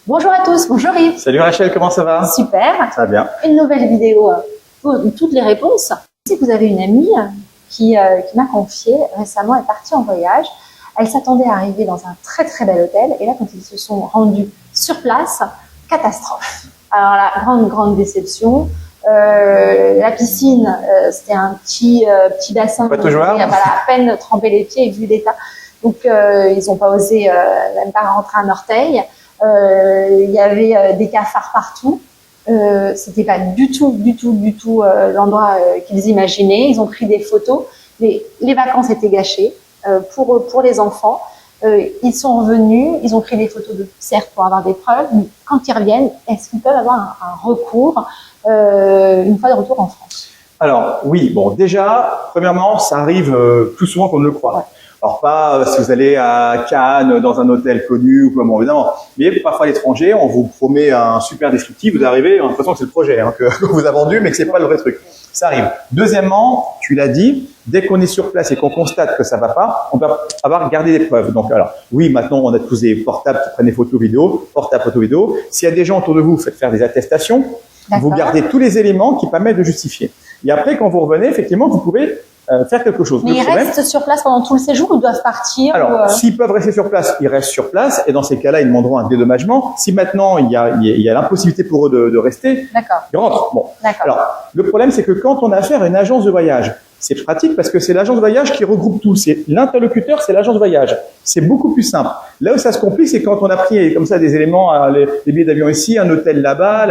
Bonjour à tous, bonjour Yves. Salut Rachel, comment ça va? Super. Ça va bien. Une nouvelle vidéo pour toutes les réponses. Si vous avez une amie qui m'a confié récemment, elle est partie en voyage. Elle s'attendait à arriver dans un très très bel hôtel et là quand ils se sont rendus sur place, catastrophe. Alors la grande déception. La piscine, c'était un petit bassin. Pas tout joueur. Il a à peine trempé les pieds et vu l'état. Donc ils n'ont pas osé même pas rentrer un orteil. Il y avait des cafards partout. C'était pas du tout l'endroit qu'ils imaginaient. Ils ont pris des photos. Les vacances étaient gâchées pour les enfants. Ils sont revenus, ils ont pris des photos certes pour avoir des preuves, mais quand ils reviennent, est-ce qu'ils peuvent avoir un recours une fois de retour en France? Alors oui, bon déjà, premièrement, ça arrive plus souvent qu'on ne le croit. Ouais. Alors pas si vous allez à Cannes dans un hôtel connu ou quoi, bon évidemment, mais parfois à l'étranger, on vous promet un super descriptif, vous arrivez, on a l'impression que c'est le projet qu'on vous a vendu, mais que c'est pas le vrai truc. Ça arrive. Deuxièmement, tu l'as dit, dès qu'on est sur place et qu'on constate que ça va pas, on va avoir gardé des preuves. Donc alors, oui, maintenant on a tous des portables qui prennent des photos vidéo, portable photo vidéo. S'il y a des gens autour de vous, faites faire des attestations. Vous gardez tous les éléments qui permettent de justifier. Et après, quand vous revenez, effectivement, vous pouvez faire quelque chose. Mais ils restent sur place pendant tout le séjour ou ils doivent partir? Alors, s'ils peuvent rester sur place, ils restent sur place et dans ces cas-là, ils demanderont un dédommagement. Si maintenant, il y a l'impossibilité pour eux de rester, ils rentrent. Bon. Alors, le problème, c'est que quand on a affaire à une agence de voyage, c'est pratique parce que c'est l'agence de voyage qui regroupe tout. C'est l'interlocuteur, c'est l'agence de voyage. C'est beaucoup plus simple. Là où ça se complique, c'est quand on a pris comme ça des éléments, les billets d'avion ici, un hôtel là-bas,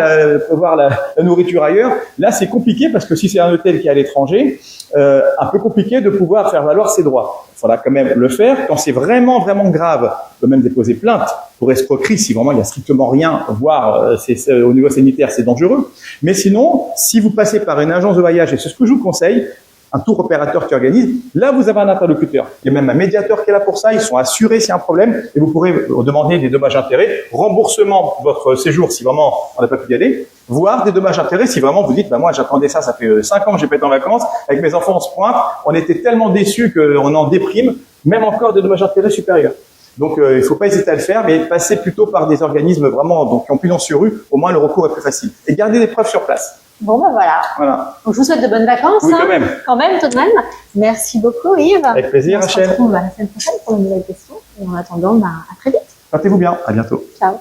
prévoir la nourriture ailleurs. Là, c'est compliqué parce que si c'est un hôtel qui est à l'étranger, un peu compliqué de pouvoir faire valoir ses droits. Il faudra quand même le faire. Quand c'est vraiment grave, on peut même déposer plainte pour escroquerie si vraiment il n'y a strictement rien, voire au niveau sanitaire, c'est dangereux. Mais sinon, si vous passez par une agence de voyage, et c'est ce que je vous conseille, un tour opérateur qui organise, là vous avez un interlocuteur. Il y a même un médiateur qui est là pour ça, ils sont assurés s'il y a un problème et vous pourrez demander des dommages-intérêts, remboursement de votre séjour si vraiment on n'a pas pu y aller, voire des dommages-intérêts si vraiment vous dites, bah moi j'attendais ça fait 5 ans que j'ai pas été en vacances, avec mes enfants on se pointe, on était tellement déçus qu'on en déprime, même encore des dommages-intérêts supérieurs. Donc il ne faut pas hésiter à le faire, mais passer plutôt par des organismes vraiment donc, qui ont pignon sur rue, au moins le recours est plus facile. Et garder des preuves sur place. Bon, ben voilà. Donc, je vous souhaite de bonnes vacances. Oui, quand même, tout de même. Merci beaucoup, Yves. Avec plaisir, Rachel. On se retrouve la semaine prochaine pour une nouvelle question. Et en attendant, à très vite. Portez-vous bien. À bientôt. Ciao.